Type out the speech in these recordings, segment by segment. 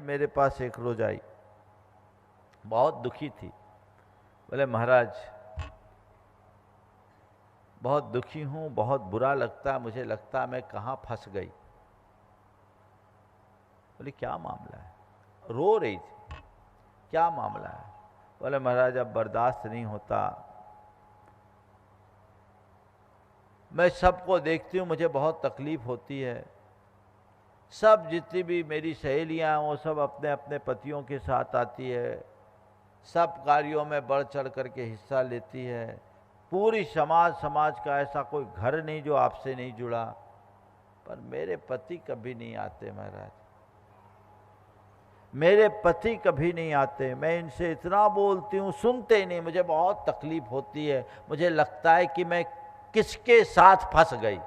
मेरे पास एक रोज आई, बहुत दुखी थी। बोले महाराज बहुत दुखी हूँ, बहुत बुरा लगता, मुझे लगता मैं कहाँ फंस गई। बोले क्या मामला है? रो रही थी, क्या मामला है? बोले महाराज अब बर्दाश्त नहीं होता, मैं सबको देखती हूँ, मुझे बहुत तकलीफ होती है। सब जितनी भी मेरी सहेलियां हैं वो सब अपने अपने पतियों के साथ आती है, सब कार्यों में बढ़ चढ़ करके हिस्सा लेती है। पूरी समाज का ऐसा कोई घर नहीं जो आपसे नहीं जुड़ा, पर मेरे पति कभी नहीं आते महाराज, मेरे पति कभी नहीं आते। मैं इनसे इतना बोलती हूँ, सुनते ही नहीं, मुझे बहुत तकलीफ होती है, मुझे लगता है कि मैं किसके साथ फंस गई।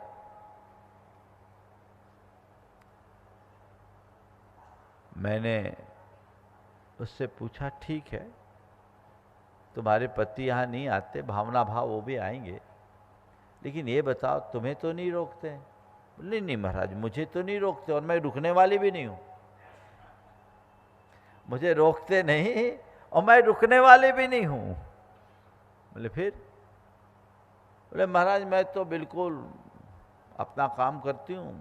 मैंने उससे पूछा ठीक है, तुम्हारे पति यहाँ नहीं आते, भावना भाव वो भी आएंगे, लेकिन ये बताओ तुम्हें तो नहीं रोकते? बोले नहीं महाराज मुझे तो नहीं रोकते, और मैं रुकने वाली भी नहीं हूँ। मुझे रोकते नहीं और मैं रुकने वाले भी नहीं हूँ। बोले फिर? बोले महाराज मैं तो बिल्कुल अपना काम करती हूँ,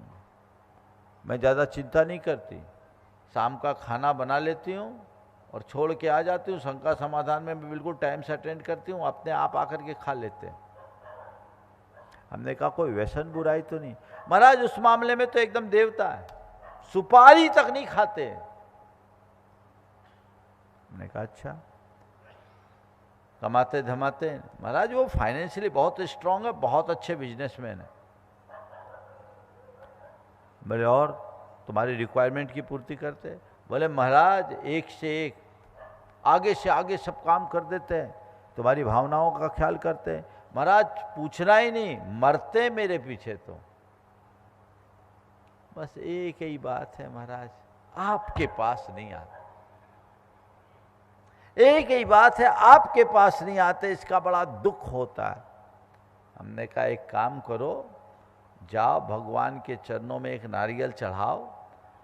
मैं ज़्यादा चिंता नहीं करती, शाम का खाना बना लेती हूँ और छोड़ के आ जाती हूँ, शंका समाधान में बिल्कुल टाइम से अटेंड करती हूँ, अपने आप आकर के खा लेते हैं। हमने कहा कोई व्यसन बुराई तो नहीं? महाराज उस मामले में तो एकदम देवता है, सुपारी तक नहीं खाते। हमने कहा अच्छा, कमाते धमाते? महाराज वो फाइनेंशियली बहुत स्ट्रांग है, बहुत अच्छे बिजनेसमैन है। बोले और तुम्हारी रिक्वायरमेंट की पूर्ति करते? बोले महाराज एक से एक, आगे से आगे सब काम कर देते हैं, तुम्हारी भावनाओं का ख्याल करते हैं। महाराज पूछना ही नहीं, मरते मेरे पीछे तो। बस एक ही बात है महाराज, आपके पास नहीं आते। एक ही बात है, आपके पास नहीं आते, इसका बड़ा दुख होता है। हमने कहा एक काम करो, जाओ भगवान के चरणों में एक नारियल चढ़ाओ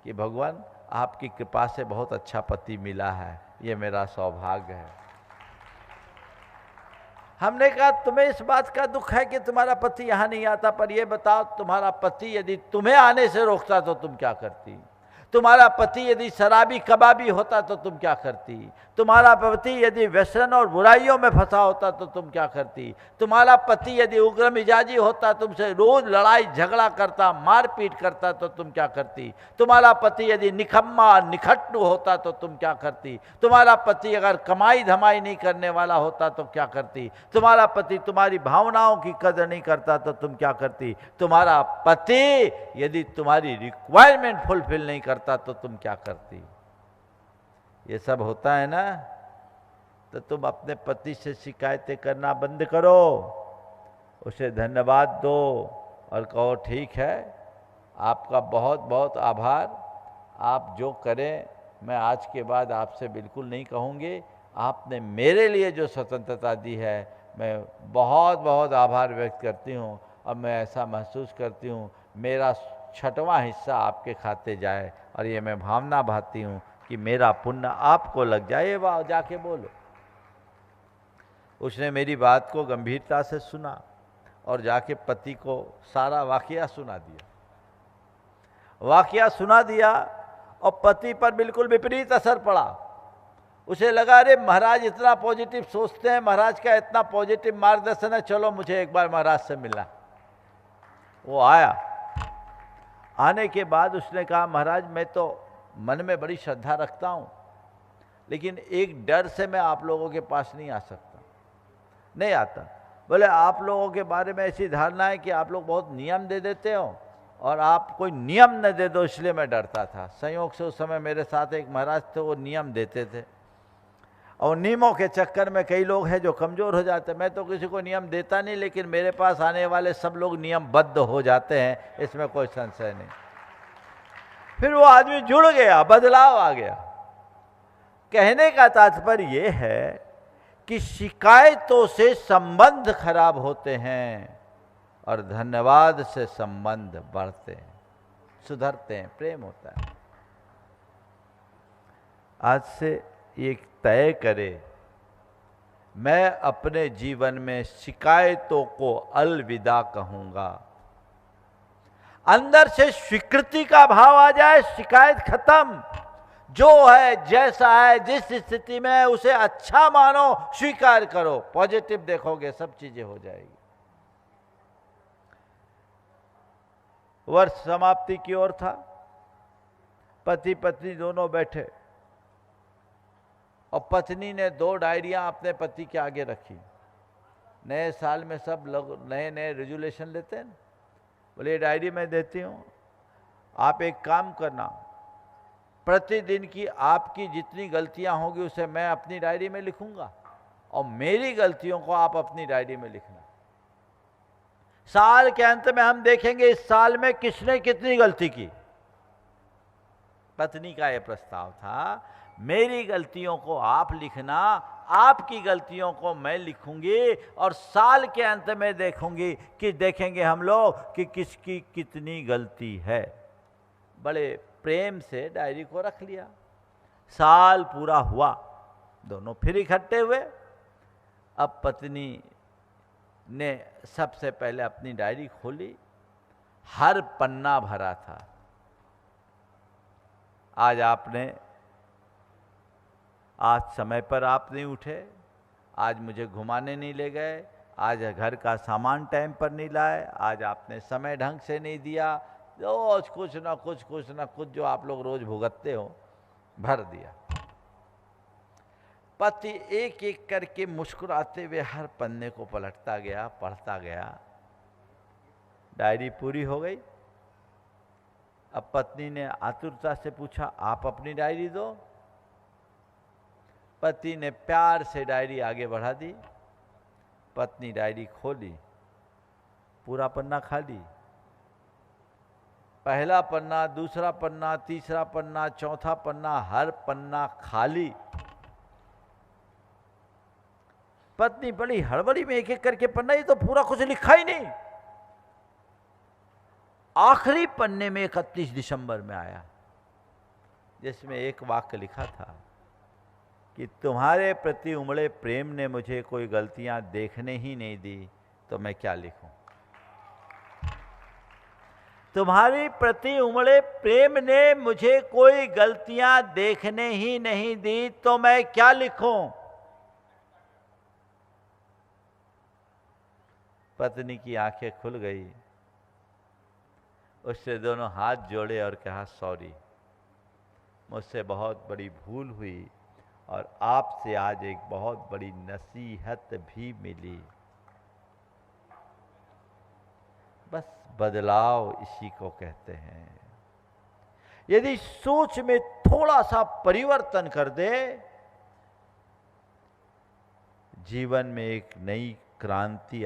कि भगवान आपकी कृपा से बहुत अच्छा पति मिला है, ये मेरा सौभाग्य है। हमने कहा तुम्हें इस बात का दुख है कि तुम्हारा पति यहाँ नहीं आता, पर यह बताओ तुम्हारा पति यदि तुम्हें आने से रोकता तो तुम क्या करती? तुम्हारा पति यदि शराबी कबाबी होता तो तुम क्या करती? तुम्हारा पति यदि व्यसन और बुराइयों में फंसा होता तो तुम क्या करती? तुम्हारा पति यदि उग्र मिजाजी होता, तुमसे रोज लड़ाई झगड़ा करता, मारपीट करता तो तुम क्या करती? तुम्हारा पति यदि निखम्मा निखट्टू होता तो तुम क्या करती? तुम्हारा पति अगर कमाई धमाई नहीं करने वाला होता तो क्या करती? तुम्हारा पति तुम्हारी भावनाओं की कदर नहीं करता तो तुम क्या करती? तुम्हारा पति यदि तुम्हारी रिक्वायरमेंट फुलफिल नहीं करता तो तुम क्या करती? ये सब होता है ना, तो तुम अपने पति से शिकायतें करना बंद करो, उसे धन्यवाद दो और कहो ठीक है, आपका बहुत बहुत आभार, आप जो करें मैं आज के बाद आपसे बिल्कुल नहीं कहूँगी, आपने मेरे लिए जो स्वतंत्रता दी है मैं बहुत बहुत आभार व्यक्त करती हूँ, और मैं ऐसा महसूस करती हूँ मेरा 6वां हिस्सा आपके खाते जाए, और ये मैं भावना भाती हूँ कि मेरा पुण्य आपको लग जाए। वाह, जाके बोलो। उसने मेरी बात को गंभीरता से सुना और जाके पति को सारा वाकया सुना दिया, और पति पर बिल्कुल विपरीत असर पड़ा। उसे लगा अरे महाराज इतना पॉजिटिव सोचते हैं, महाराज का इतना पॉजिटिव मार्गदर्शन है, चलो मुझे एक बार महाराज से मिलना। वो आया, आने के बाद उसने कहा महाराज मैं तो मन में बड़ी श्रद्धा रखता हूँ, लेकिन एक डर से मैं आप लोगों के पास नहीं आ सकता, नहीं आता। बोले आप लोगों के बारे में ऐसी धारणा है कि आप लोग बहुत नियम दे देते हो, और आप कोई नियम न दे दो, इसलिए मैं डरता था। संयोग से उस समय मेरे साथ एक महाराज थे, वो नियम देते थे, और नियमों के चक्कर में कई लोग हैं जो कमज़ोर हो जाते हैं। मैं तो किसी को नियम देता नहीं, लेकिन मेरे पास आने वाले सब लोग नियमबद्ध हो जाते हैं, इसमें कोई संशय नहीं। फिर वो आदमी जुड़ गया, बदलाव आ गया। कहने का तात्पर्य ये है कि शिकायतों से संबंध खराब होते हैं और धन्यवाद से संबंध बढ़ते हैं, सुधरते हैं, प्रेम होता है। आज से एक तय करे, मैं अपने जीवन में शिकायतों को अलविदा कहूंगा। अंदर से स्वीकृति का भाव आ जाए, शिकायत खत्म। जो है, जैसा है, जिस स्थिति में है उसे अच्छा मानो, स्वीकार करो, पॉजिटिव देखोगे, सब चीजें हो जाएगी। वर्ष समाप्ति की ओर था, पति पत्नी दोनों बैठे और पत्नी ने 2 डायरियां अपने पति के आगे रखी। नए साल में सब लोग नए नए रेजोल्यूशन लेते हैं। बोले ये डायरी मैं देती हूं, आप एक काम करना, प्रतिदिन की आपकी जितनी गलतियां होगी उसे मैं अपनी डायरी में लिखूंगा और मेरी गलतियों को आप अपनी डायरी में लिखना। साल के अंत में हम देखेंगे इस साल में किसने कितनी गलती की। पत्नी का यह प्रस्ताव था, मेरी गलतियों को आप लिखना, आपकी गलतियों को मैं लिखूंगी और साल के अंत में देखेंगे हम लोग कि किसकी कितनी गलती है। बड़े प्रेम से डायरी को रख लिया। साल पूरा हुआ, दोनों फिर इकट्ठे हुए। अब पत्नी ने सबसे पहले अपनी डायरी खोली, हर पन्ना भरा था। आज समय पर आप नहीं उठे, आज मुझे घुमाने नहीं ले गए, आज घर का सामान टाइम पर नहीं लाए, आज आपने समय ढंग से नहीं दिया, रोज कुछ ना कुछ जो आप लोग रोज भुगतते हो भर दिया। पति एक एक करके मुस्कुराते हुए हर पन्ने को पलटता गया, पढ़ता गया। डायरी पूरी हो गई। अब पत्नी ने आतुरता से पूछा, आप अपनी डायरी दो। पति ने प्यार से डायरी आगे बढ़ा दी। पत्नी डायरी खोली, पूरा पन्ना खाली। पहला पन्ना, दूसरा पन्ना, तीसरा पन्ना, चौथा पन्ना, हर पन्ना खाली। पत्नी बड़ी हड़बड़ी में एक एक करके पन्ना, ये तो पूरा कुछ लिखा ही नहीं। आखिरी पन्ने में 31 दिसंबर में आया, जिसमें एक वाक्य लिखा था कि तुम्हारे प्रति उमड़े प्रेम ने मुझे कोई गलतियां देखने ही नहीं दी, तो मैं क्या लिखूं। तुम्हारी प्रति उमड़े प्रेम ने मुझे कोई गलतियां देखने ही नहीं दी, तो मैं क्या लिखूं। पत्नी की आंखें खुल गई। उससे दोनों हाथ जोड़े और कहा, सॉरी, मुझसे बहुत बड़ी भूल हुई और आपसे आज एक बहुत बड़ी नसीहत भी मिली। बस बदलाव इसी को कहते हैं। यदि सोच में थोड़ा सा परिवर्तन कर दे, जीवन में एक नई क्रांति